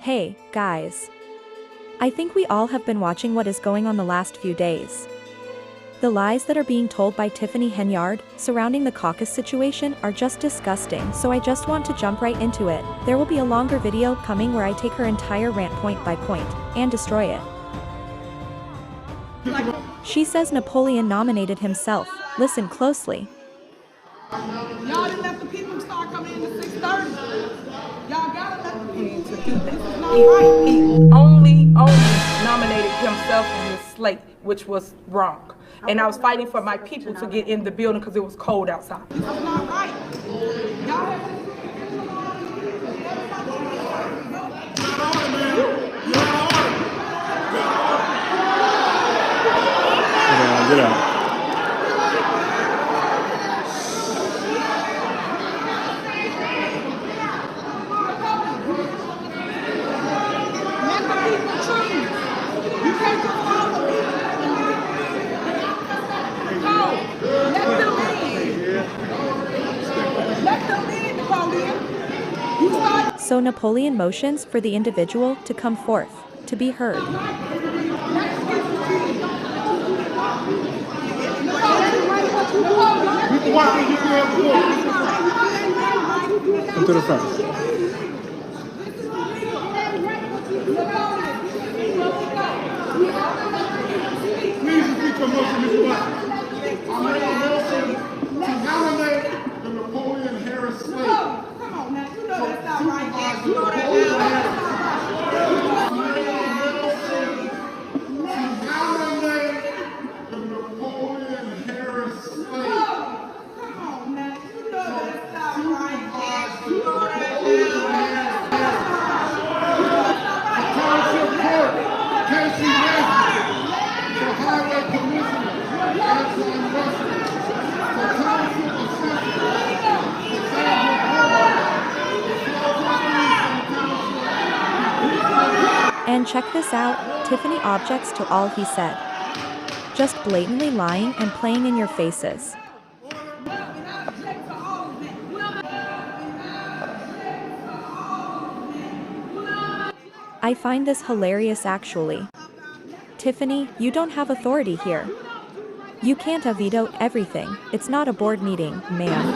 Hey, guys. I think we all have been watching what is going on the last few days. The lies that are being told by Tiffany Henyard surrounding the caucus situation are just disgusting, so I just want to jump right into it. There will be a longer video coming where I take her entire rant point by point and destroy it. She says Napoleon nominated himself. Listen closely. Y'all didn't let the people start coming in at 6:30. Y'all gotta let the people to do this. Is not right. He only nominated himself in his slate, which was wrong. And I was fighting for my people to get in the building because it was cold outside. This is not right. Y'all have to... Get out. So Napoleon motions for the individual to come forth, to be heard. Come to the front. Please repeat your motion, Mr. White. I make a motion to nominate the Napoleon Harris slate. Come on now, you know that's not right. You know that's not right. The Napoleon Harris slate. Come on now, you know that's not right. You know Township Court, Casey Matthews, for Highway Commissioner, Antoine Russell, for Township Assistant, for And check this out, Tiffany objects to all he said. Just blatantly lying and playing in your faces. I find this hilarious actually. Tiffany, you don't have authority here. You can't veto everything. It's not a board meeting, ma'am.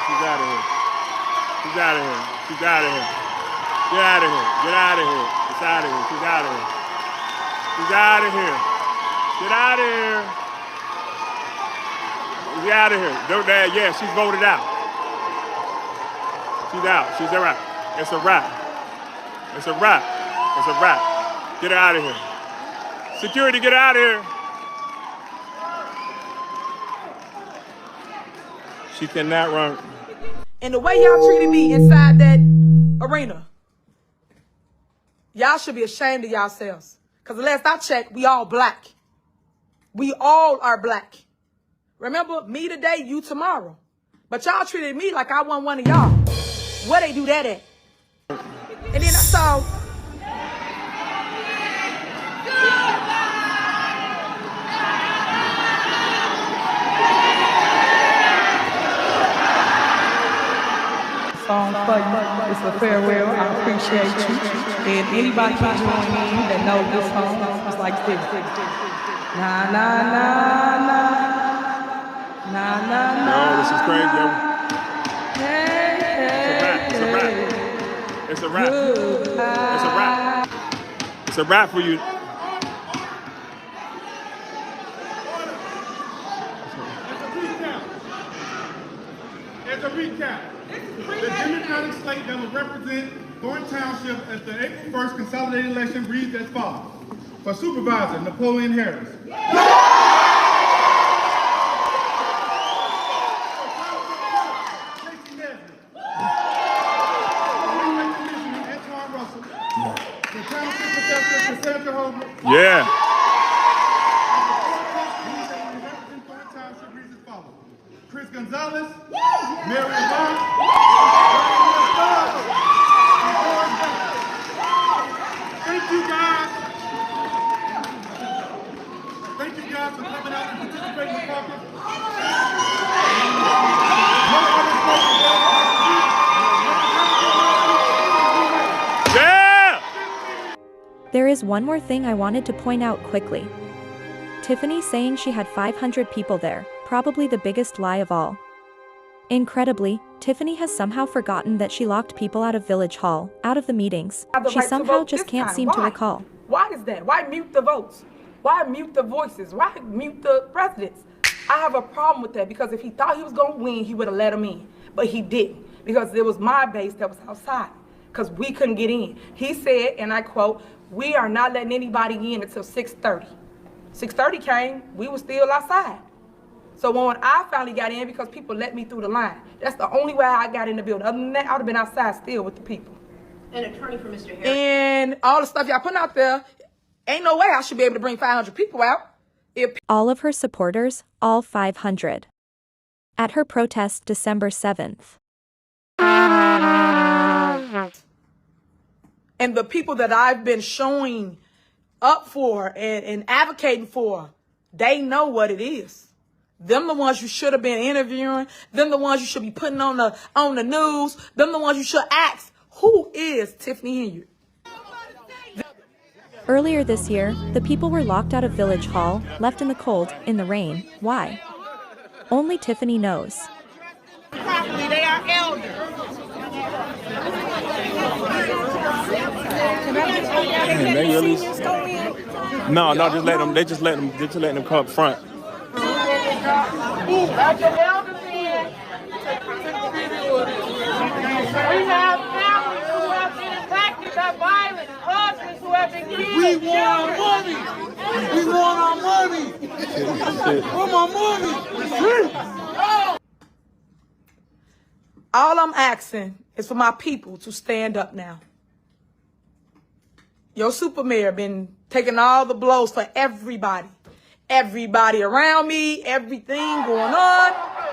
She's out of here. She's out of here. She's out of here. Get out of here. Get out of here. She's out of here. She's out of here. She's out of here. Get out of here. She's out of here. Don't that? Yeah, she's voted out. She's out. She's a wrap. It's a wrap. It's a wrap. It's a wrap. Get her out of here. Security, get out of here. She cannot run. And the way y'all treated me inside that arena, y'all should be ashamed of yourselves. Because the last I checked, we all black. We all are black. Remember, me today, you tomorrow. But y'all treated me like I wasn't one of y'all. Where they do that at? And then I saw... Song for you. It's a farewell. I appreciate you. And anybody can join in that knows this song. It's like this. Na na na na na na na. No, this is crazy. Hey, it's a wrap. It's a wrap. It's a wrap. It's a wrap for you. It's a recap. The Democratic slate that will represent Thornton Township at the April 1st consolidated election reads as follows. For Supervisor, Napoleon Harris. Yeah. Chris Gonzalez, Mary Yvonne, thank you guys. Thank you guys for coming out and participating in the caucus. Yeah! There is one more thing I wanted to point out quickly. Tiffany saying she had 500 people there, probably the biggest lie of all. Incredibly, Tiffany has somehow forgotten that she locked people out of Village Hall, out of the meetings. She somehow just can't seem to recall. Why is that? Why mute the votes? Why mute the voices? Why mute the presidents? I have a problem with that because if he thought he was going to win, he would have let him in. But he didn't because it was my base that was outside because we couldn't get in. He said, and I quote, "We are not letting anybody in until 6:30. 6:30 came, we were still outside. So when I finally got in, because people let me through the line, that's the only way I got in the building. Other than that, I would have been outside still with the people. An attorney for Mr. Harris. And all the stuff y'all putting out there, ain't no way I should be able to bring 500 people out. All of her supporters, all 500. At her protest December 7th. And the people that I've been showing up for and advocating for, they know what it is. Them the ones you should have been interviewing. Them the ones you should be putting on the news. Them the ones you should ask, who is Tiffany Henyard? Earlier this year, the people were locked out of Village Hall, left in the cold, in the rain. Why? Only Tiffany knows. Properly, they are elders. Man, they really... No, just let them. They just let them come up front. Let the elders in. We have families who have been impacted by violence, husbands who have been killed. We want our money. We want our money. Where's my money? All I'm asking is for my people to stand up now. Your super mayor been taking all the blows for everybody. Everybody around me, everything going on,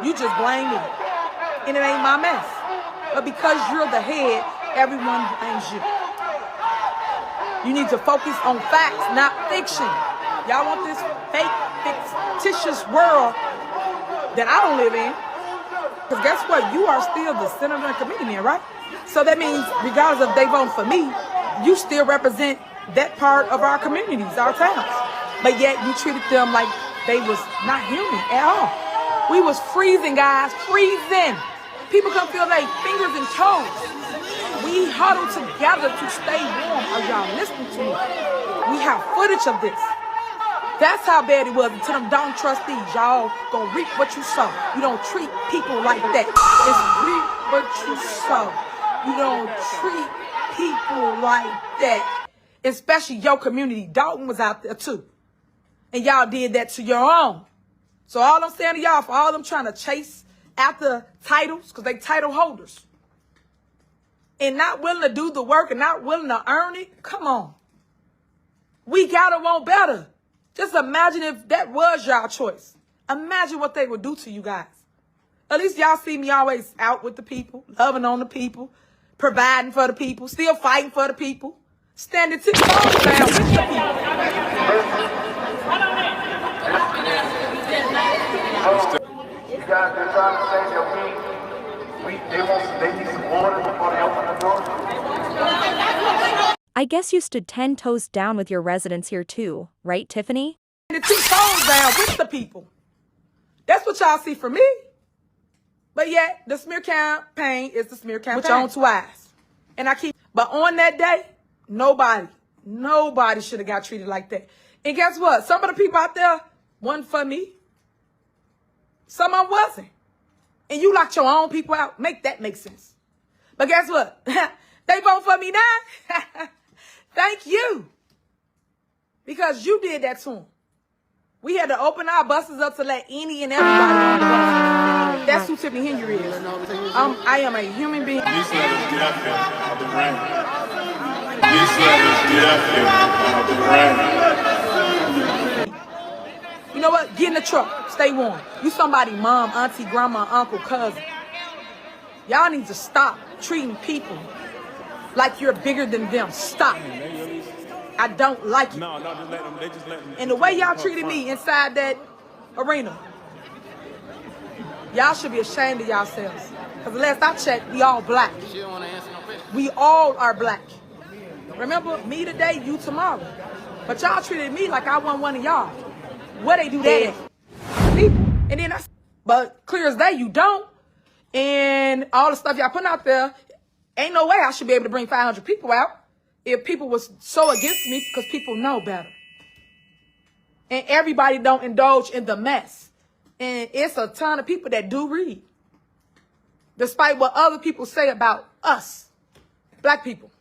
you just blame me. And it ain't my mess. But because you're the head, everyone blames you. You need to focus on facts, not fiction. Y'all want this fake, fictitious world that I don't live in. Because guess what? You are still the senator and comedian, right? So that means regardless of they vote for me, you still represent that part of our communities, our towns. But yet you treated them like they was not human at all. We was freezing, guys, freezing. People couldn't feel their fingers and toes. We huddled together to stay warm. Are y'all listening to me? We have footage of this. That's how bad it was. And to them Dawn trustees, y'all gonna reap what you sow. You don't treat people like that. It's reap what you sow. You don't treat people like that. Especially your community. Dalton was out there too. And y'all did that to your own. So all I'm saying to y'all, for all them trying to chase after titles, because they title holders, and not willing to do the work and not willing to earn it, come on. We gotta want better. Just imagine if that was y'all choice. Imagine what they would do to you guys. At least y'all see me always out with the people, loving on the people, providing for the people, still fighting for the people, standing 10 toes down with the people. You guys, they're trying to say that they need some water before they open the door. I guess you stood 10 toes down with your residents here too, right, Tiffany? And 2 toes down with the people. That's what y'all see from me. But yet, the smear campaign is the smear campaign. With your own 2 eyes. And but on that day, nobody should have got treated like that. And guess what? Some of the people out there wasn't for me. Some of them wasn't. And you locked your own people out. Make that make sense. But guess what? They vote for me now. Thank you. Because you did that to them. We had to open our buses up to let any and everybody on the bus. That's who Tiffany Henyard is. I am a human being. At least let us get up there. You know what? Get in the truck. Stay warm. You somebody mom, auntie, grandma, uncle, cousin. Y'all need to stop treating people like you're bigger than them. Stop. I don't like it. No, just let them. They just let them. And the way y'all treated me inside that arena, y'all should be ashamed of yourselves. Because the last I checked, we all black. She don't want to answer no question. We all are black. Remember, me today, you tomorrow. But y'all treated me like I wasn't one of y'all. What they do that? People. And then but clear as day, you don't. And all the stuff y'all putting out there, ain't no way I should be able to bring 500 people out if people was so against me, because people know better. And everybody don't indulge in the mess. And it's a ton of people that do read, despite what other people say about us, black people.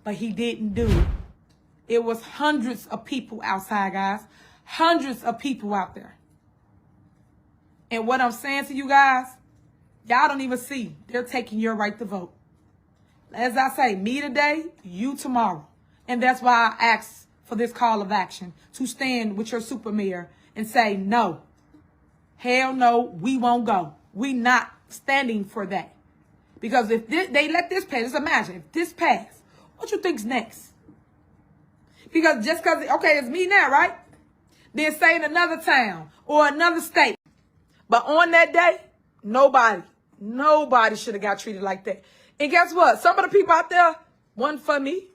But he didn't do it. It was hundreds of people outside, guys. Hundreds of people out there. And what I'm saying to you guys, y'all don't even see. They're taking your right to vote. As I say, me today, you tomorrow. And that's why I asked for this call of action, to stand with your super mayor and say, no, hell no, we won't go. We not standing for that. Because if they let this pass, just imagine, if this pass, what you think's next? Because just because, okay, it's me now, right? Then say in another town or another state. But on that day, nobody should have got treated like that. And guess what? Some of the people out there wasn't for me.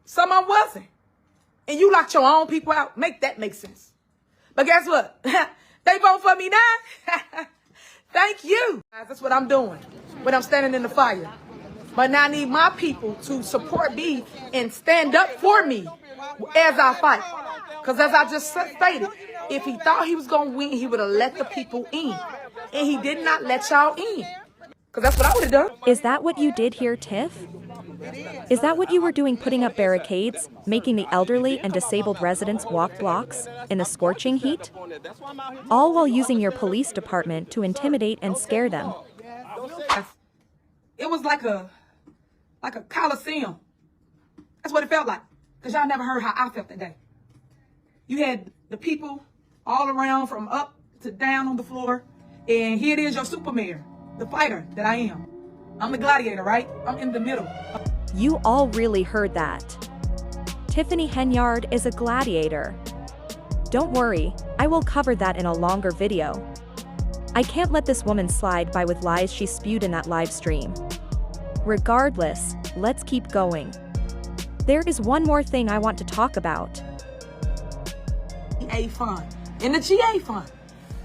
Some of them wasn't. And you locked your own people out. Make that make sense. But guess what? They vote for me now. Thank you. That's what I'm doing when I'm standing in the fire. But now I need my people to support me and stand up for me as I fight. Because as I just stated, if he thought he was going to win, he would have let the people in. And he did not let y'all in. Because that's what I would have done. Is that what you did here, Tiff? Is that what you were doing, putting up barricades, making the elderly and disabled residents walk blocks in the scorching heat? All while using your police department to intimidate and scare them. It was like a coliseum. That's what it felt like. Because y'all never heard how I felt that day. You had the people all around from up to down on the floor. And here it is, your super mayor, the fighter that I am. I'm the gladiator, right? I'm in the middle. You all really heard that. Tiffany Henyard is a gladiator. Don't worry, I will cover that in a longer video. I can't let this woman slide by with lies she spewed in that live stream. Regardless, let's keep going. There is one more thing I want to talk about. GA fund. In the GA fund,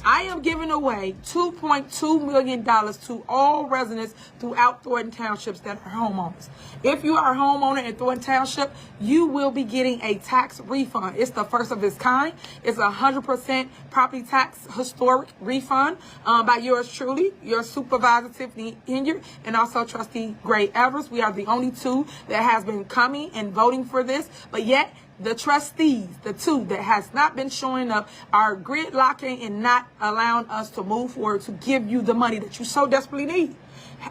I am giving away $2.2 million to all residents throughout Thornton Townships that are homeowners. If you are a homeowner in Thornton Township, you will be getting a tax refund. It's the first of its kind. It's 100% property tax historic refund by yours truly, your supervisor, Tiffany Henyard, and also Trustee Gray Evers. We are the only two that has been coming and voting for this, but yet the trustees, the two that has not been showing up, are gridlocking and not allowing us to move forward to give you the money that you so desperately need.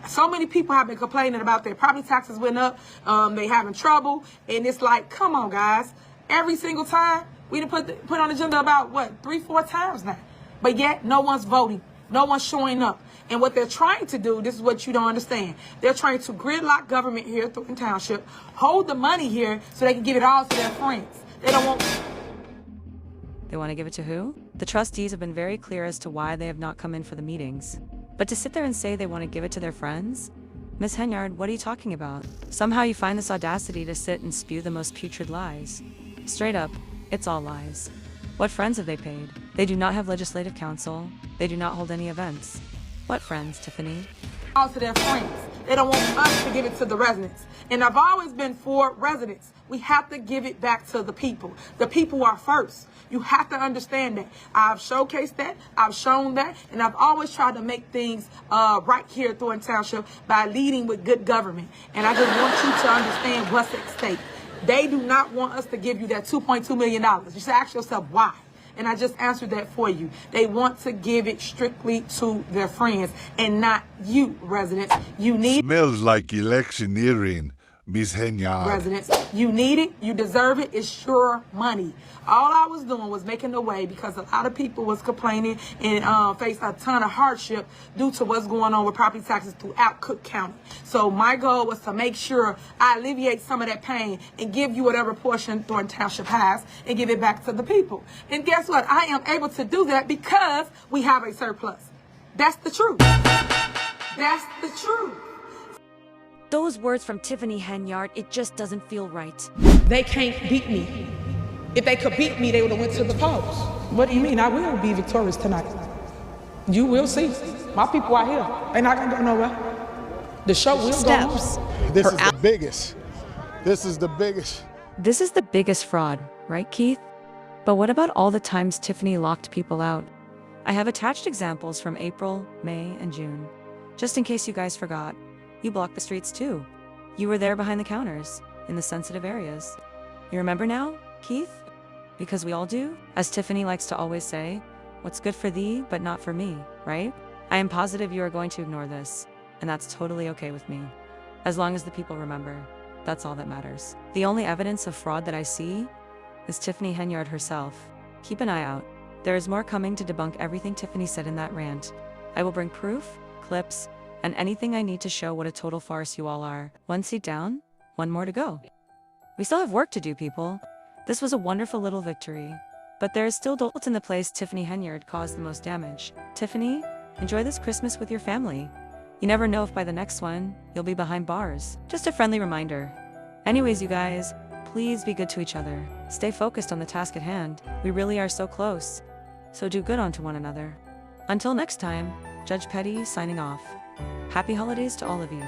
So many people have been complaining about their property taxes went up, they having trouble, and it's like, come on, guys. Every single time, we done put on the agenda about, what, 3-4 times now. But yet, no one's voting. No one's showing up. And what they're trying to do, this is what you don't understand. They're trying to gridlock government here at Thornton Township, hold the money here so they can give it all to their friends. They don't want... They want to give it to who? The trustees have been very clear as to why they have not come in for the meetings. But to sit there and say they want to give it to their friends? Ms. Henyard, what are you talking about? Somehow you find this audacity to sit and spew the most putrid lies. Straight up, it's all lies. What friends have they paid? They do not have legislative counsel. They do not hold any events. What friends, Tiffany? All to their friends. They don't want us to give it to the residents. And I've always been for residents. We have to give it back to the people. The people are first. You have to understand that. I've showcased that. I've shown that. And I've always tried to make things right here at Thornton Township by leading with good government. And I just want you to understand what's at stake. They do not want us to give you that $2.2 million. You should ask yourself why. And I just answered that for you. They want to give it strictly to their friends and not you, residents. You need... Smells like electioneering. Ms. Henyard. Residents, you need it, you deserve it, it's your money. All I was doing was making the way because a lot of people was complaining and faced a ton of hardship due to what's going on with property taxes throughout Cook County. So my goal was to make sure I alleviate some of that pain and give you whatever portion Thornton Township has and give it back to the people. And guess what? I am able to do that because we have a surplus. That's the truth. That's the truth. Those words from Tiffany Henyard, it just doesn't feel right. They can't beat me. If they could beat me, they would have went to the polls. What do you mean? I will be victorious tonight. You will see. My people are here. They're not gonna go nowhere. The show will go on. This is the biggest. This is the biggest. This is the biggest fraud, right, Keith? But what about all the times Tiffany locked people out? I have attached examples from April, May, and June. Just in case you guys forgot, you blocked the streets too. You were there behind the counters, in the sensitive areas. You remember now, Keith? Because we all do. As Tiffany likes to always say, what's good for thee, but not for me, right? I am positive you are going to ignore this, and that's totally okay with me. As long as the people remember, that's all that matters. The only evidence of fraud that I see is Tiffany Henyard herself. Keep an eye out. There is more coming to debunk everything Tiffany said in that rant. I will bring proof, clips, and anything I need to show what a total farce you all are. One seat down, one more to go. We still have work to do, people. This was a wonderful little victory. But there is still dolt in the place Tiffany Henyard caused the most damage. Tiffany, enjoy this Christmas with your family. You never know if by the next one, you'll be behind bars. Just a friendly reminder. Anyways, you guys, please be good to each other. Stay focused on the task at hand. We really are so close. So do good onto one another. Until next time, Judge Petty signing off. Happy holidays to all of you.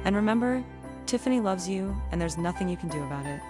And remember, Tiffany loves you, and there's nothing you can do about it.